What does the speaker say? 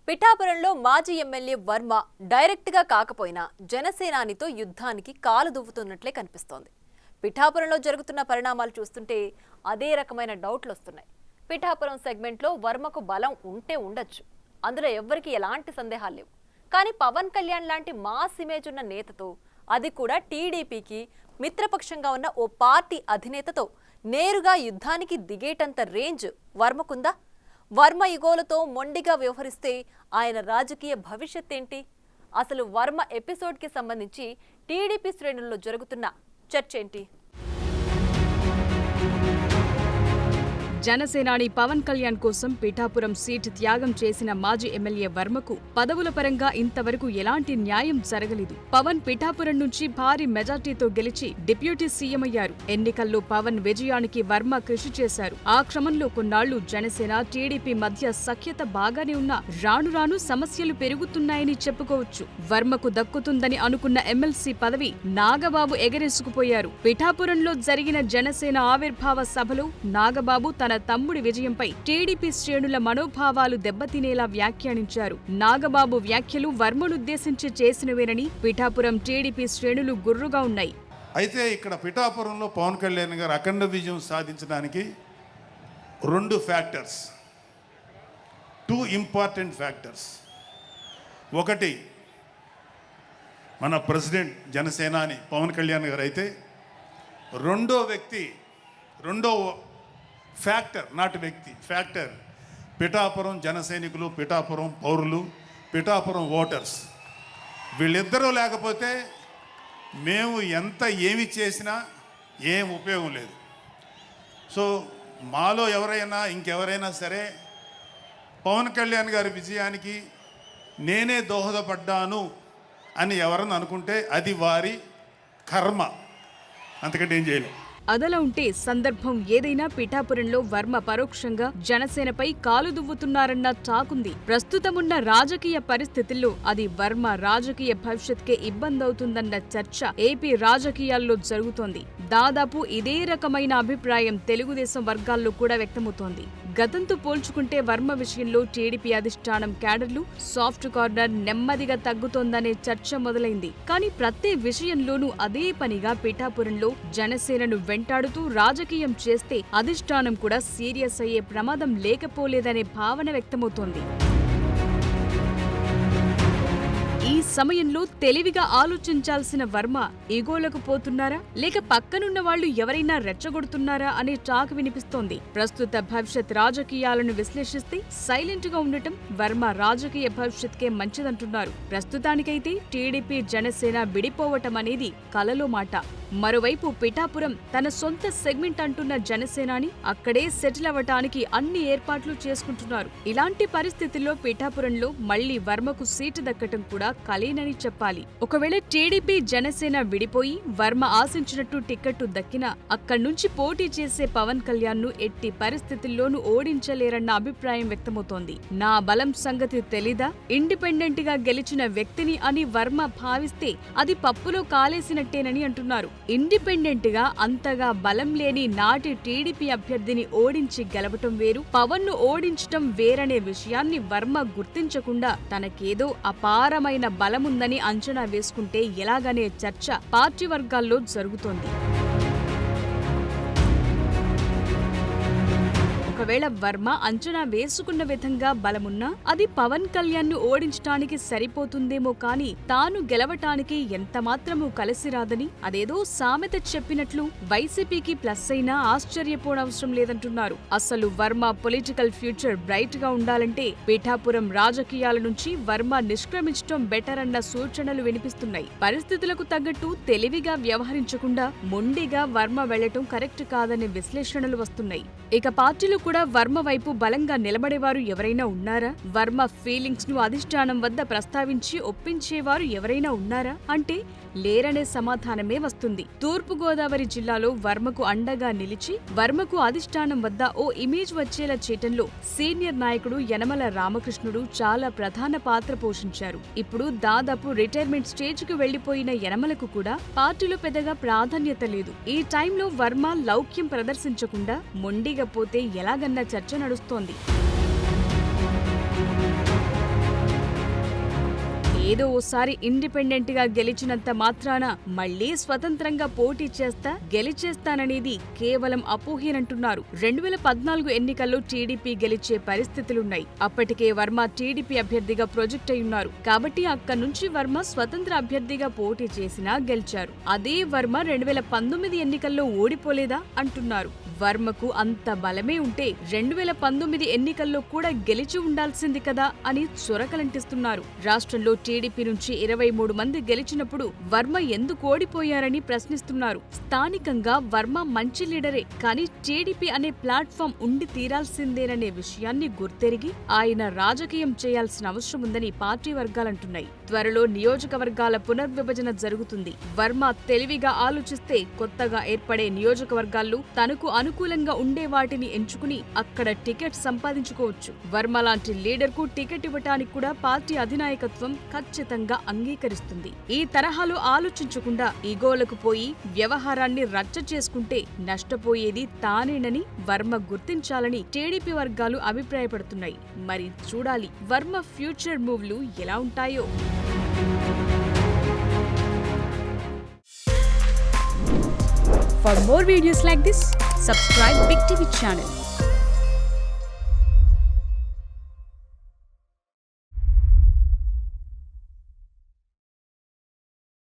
పిఠాపురంలో మాజీ ఎమ్మెల్యే వర్మ డైరెక్ట్గా కాకపోయినా జనసేనానితో యుద్ధానికి కాలు దువ్వుతున్నట్లే కనిపిస్తోంది. పిఠాపురంలో జరుగుతున్న పరిణామాలు చూస్తుంటే అదే రకమైన డౌట్లు వస్తున్నాయి. పిఠాపురం సెగ్మెంట్లో వర్మకు బలం ఉంటే ఉండొచ్చు, అందులో ఎవ్వరికి ఎలాంటి సందేహాలు లేవు. కానీ పవన్ కళ్యాణ్ లాంటి మాస్ ఇమేజ్ ఉన్న నేతతో, అది కూడా టీడీపీకి మిత్రపక్షంగా ఉన్న ఓ పార్టీ అధినేతతో నేరుగా యుద్ధానికి దిగేటంత రేంజ్ వర్మకుందా? వర్మ ఇగోలతో మొండిగా వ్యవహరిస్తే ఆయన రాజకీయ భవిష్యత్ ఏంటి? అసలు వర్మ ఎపిసోడ్కి సంబంధించి టీడీపీ శ్రేణుల్లో జరుగుతున్న చర్చ ఏంటి? జనసేనాని పవన్ కళ్యాణ్ కోసం పిఠాపురం సీటు త్యాగం చేసిన మాజీ ఎమ్మెల్యే వర్మకు పదవుల పరంగా ఇంతవరకు ఎలాంటి న్యాయం జరగలేదు. పవన్ పిఠాపురం నుంచి భారీ మెజార్టీతో గెలిచి డిప్యూటీ సీఎం అయ్యారు. ఎన్నికల్లో పవన్ విజయానికి వర్మ కృషి చేశారు. ఆ క్రమంలో కొన్నాళ్లు జనసేన టీడీపీ మధ్య సఖ్యత బాగానే ఉన్నా రాను రాను సమస్యలు పెరుగుతున్నాయని చెప్పుకోవచ్చు. వర్మకు దక్కుతుందని అనుకున్న ఎమ్మెల్సీ పదవి నాగబాబు ఎగరేసుకుపోయారు. పిఠాపురంలో జరిగిన జనసేన ఆవిర్భావ సభలో నాగబాబు తన తమ్ముడి విజయంపై టీడీపీ శ్రేణుల మనోభావాలు దెబ్బతినేలా వ్యాఖ్యానించారు. నాగబాబు వ్యాఖ్యలు వర్మనుద్దేశించి చేసినవేనని పిఠాపురం టీడీపీ శ్రేణులు గుర్రుగా ఉన్నాయి. అయితే ఇక్కడ పిఠాపురంలో పవన్ కళ్యాణ్ గారు అఖండ విజయం సాధించడానికి రెండు ఫ్యాక్టర్స్, టూ ఇంపార్టెంట్ ఫ్యాక్టర్స్. ఒకటి మన ప్రెసిడెంట్ జనసేనాని పవన్ కళ్యాణ్ గారు అయితే, రెండో ఫ్యాక్టర్, నాట్ వ్యక్తి, ఫ్యాక్టర్ పిఠాపురం జనసైనికులు, పిఠాపురం పౌరులు, పిఠాపురం ఓటర్స్. వీళ్ళిద్దరూ లేకపోతే మేము ఏమి చేసినా ఏం ఉపయోగం లేదు. సో మాలో ఇంకెవరైనా సరే పవన్ కళ్యాణ్ గారి విజయానికి నేనే దోహదపడ్డాను అని ఎవరన్నా అనుకుంటే అది వారి కర్మ, అంతకంటే ఏం చేయలేదు. అదలా ఉంటే సందర్భం ఏదైనా పిఠాపురంలో వర్మ పరోక్షంగా జనసేనపై కాలు దువ్వుతున్నారన్న టాకుంది. ప్రస్తుతమున్న రాజకీయ పరిస్థితుల్లో అది వర్మ రాజకీయ భవిష్యత్కే ఇబ్బందవుతుందన్న చర్చ ఏపీ రాజకీయాల్లో జరుగుతోంది. దాదాపు ఇదే రకమైన అభిప్రాయం తెలుగుదేశం వర్గాల్లో కూడా వ్యక్తమవుతోంది. గతంతో పోల్చుకుంటే వర్మ విషయంలో టీడీపీ అధిష్టానం క్యాడర్లు సాఫ్ట్ కార్నర్ నెమ్మదిగా తగ్గుతోందనే చర్చ మొదలైంది. కానీ ప్రతి విషయంలోనూ అదే పనిగా పిఠాపురంలో జనసేనను వెంటాడుతూ రాజకీయం చేస్తే అధిష్టానం కూడా సీరియస్ అయ్యే ప్రమాదం లేకపోలేదనే భావన వ్యక్తమవుతోంది. ఈ సమయంలో తెలివిగా ఆలోచించాల్సిన వర్మ ఈగోలకు పోతున్నారా, లేక పక్కనున్న వాళ్లు ఎవరైనా రెచ్చగొడుతున్నారా అనే టాక్ వినిపిస్తోంది. ప్రస్తుత భవిష్యత్ రాజకీయాలను విశ్లేషిస్తే సైలెంట్ గా ఉండటం వర్మ రాజకీయ భవిష్యత్కే మంచిదంటున్నారు. ప్రస్తుతానికైతే టీడీపీ జనసేన విడిపోవటం అనేది కలలో మాట. మరోవైపు పిఠాపురం తన సొంత సెగ్మెంట్ అంటున్న జనసేనాని అక్కడే సెటిల్ అవ్వటానికి అన్ని ఏర్పాట్లు చేసుకుంటున్నారు. ఇలాంటి పరిస్థితుల్లో పిఠాపురంలో మళ్లీ వర్మకు సీటు దక్కటం కూడా కలేనని చెప్పాలి. ఒకవేళ టీడీపీ జనసేన విడిపోయి వర్మ ఆశించినట్టు టిక్కెట్టు దక్కినా అక్కడ్నుంచి పోటీ చేసే పవన్ కళ్యాణ్ ను ఎట్టి పరిస్థితుల్లోనూ ఓడించలేరన్న అభిప్రాయం వ్యక్తమవుతోంది. నా బలం సంగతి తెలీదా, ఇండిపెండెంట్ గా గెలిచిన వ్యక్తిని అని వర్మ భావిస్తే అది పప్పులో కాలేసినట్టేనని అంటున్నారు. ఇండిపెండెంట్ గా అంతగా బలం లేని నాటి టీడీపీ అభ్యర్థిని ఓడించి గెలవటం వేరు, పవన్ ను ఓడించటం వేరనే విషయాన్ని వర్మ గుర్తించకుండా తనకేదో అపారమైన బలముందని అంచనా వేసుకుంటే ఎలాగనే చర్చ పార్టీ వర్గాల్లో జరుగుతోంది. ఒకవేళ వర్మ అంచనా వేసుకున్న విధంగా బలమున్నా అది పవన్ కళ్యాణ్ ను ఓడించటానికి సరిపోతుందేమో కానీ తాను గెలవటానికి ఎంతమాత్రమూ కలిసిరాదని, అదేదో సామెత చెప్పినట్లు వైసీపీకి ప్లస్ అయినా ఆశ్చర్యపోనవసరం లేదంటున్నారు. అసలు వర్మ పొలిటికల్ ఫ్యూచర్ బ్రైట్ గా ఉండాలంటే పిఠాపురం రాజకీయాల నుంచి వర్మ నిష్క్రమించటం బెటర్ అన్న సూచనలు వినిపిస్తున్నాయి. పరిస్థితులకు తగ్గట్టు తెలివిగా వ్యవహరించకుండా మొండిగా వర్మ వెళ్లటం కరెక్ట్ కాదనే విశ్లేషణలు వస్తున్నాయి. ఇక పార్టీలు కూడా వర్మ వైపు బలంగా నిలబడేవారు ఎవరైనా ఉన్నారా? వర్మ ఫీలింగ్స్ ను అధిష్టానం వద్ద ప్రస్తావించి ఒప్పించేవారు ఎవరైనా ఉన్నారా అంటే లేరనే సమాధానమే వస్తుంది. తూర్పుగోదావరి జిల్లాలో వర్మకు అండగా నిలిచి వర్మకు అధిష్టానం వద్ద ఓ ఇమేజ్ వచ్చేలా చేయటంలో సీనియర్ నాయకుడు యనమల రామకృష్ణుడు చాలా ప్రధాన పాత్ర పోషించారు. ఇప్పుడు దాదాపు రిటైర్మెంట్ స్టేజ్ కు వెళ్లిపోయిన యనమలకు కూడా పార్టీలో పెద్దగా ప్రాధాన్యత లేదు. ఈ టైంలో వర్మ లౌక్యం ప్రదర్శించకుండా మొండిగా పోతే ఎలాగన్న చర్చ నడుస్తోంది. ఏదో ఓసారి ఇండిపెండెంట్ గా గెలిచినంత మాత్రాన మళ్లీ స్వతంత్రంగా పోటీ చేస్తా గెలిచేస్తాననేది కేవలం అపోహేనంటున్నారు. 2014 ఎన్నికల్లో టీడీపీ గెలిచే పరిస్థితులున్నాయి. అప్పటికే వర్మ టీడీపీ అభ్యర్థిగా ప్రొజెక్ట్ అయ్యున్నారు. కాబట్టి అక్కడి నుంచి వర్మ స్వతంత్ర అభ్యర్థిగా పోటీ చేసినా గెలిచారు. అదే వర్మ 2019 ఎన్నికల్లో ఓడిపోలేదా అంటున్నారు. వర్మకు అంత బలమే ఉంటే 2019 ఎన్నికల్లో కూడా గెలిచి ఉండాల్సింది కదా అని చురకలంటిస్తున్నారు. రాష్ట్రంలో టీడీపీ నుంచి 23 మంది గెలిచినప్పుడు వర్మ ఎందుకు ఓడిపోయారని ప్రశ్నిస్తున్నారు. స్థానికంగా వర్మ మంచి లీడరే, కానీ టీడీపీ అనే ప్లాట్ఫామ్ ఉండి తీరాల్సిందేననే విషయాన్ని గుర్తెరిగి ఆయన రాజకీయం చేయాల్సిన అవసరం ఉందని పార్టీ వర్గాలంటున్నాయి. త్వరలో నియోజకవర్గాల పునర్విభజన జరుగుతుంది. వర్మ తెలివిగా ఆలోచిస్తే కొత్తగా ఏర్పడే నియోజకవర్గాల్లో తనకు అనుకూలంగా ఉండే వాటిని ఎంచుకుని అక్కడ టికెట్ సంపాదించుకోవచ్చు. వర్మ లాంటి లీడర్ కు టికెట్ ఇవ్వటానికి కూడా పార్టీ అధినాయకత్వం ఖచ్చితంగా అంగీకరిస్తుంది. ఈ తరహాలో ఆలోచించకుండా ఈగోలకు పోయి వ్యవహారాన్ని రచ్చ చేసుకుంటే నష్టపోయేది తానేనని వర్మ గుర్తించాలని టీడీపీ వర్గాలు అభిప్రాయపడుతున్నాయి. మరి చూడాలి వర్మ ఫ్యూచర్ మూవ్లు ఎలా ఉంటాయో. For more videos like this, subscribe Big TV channel.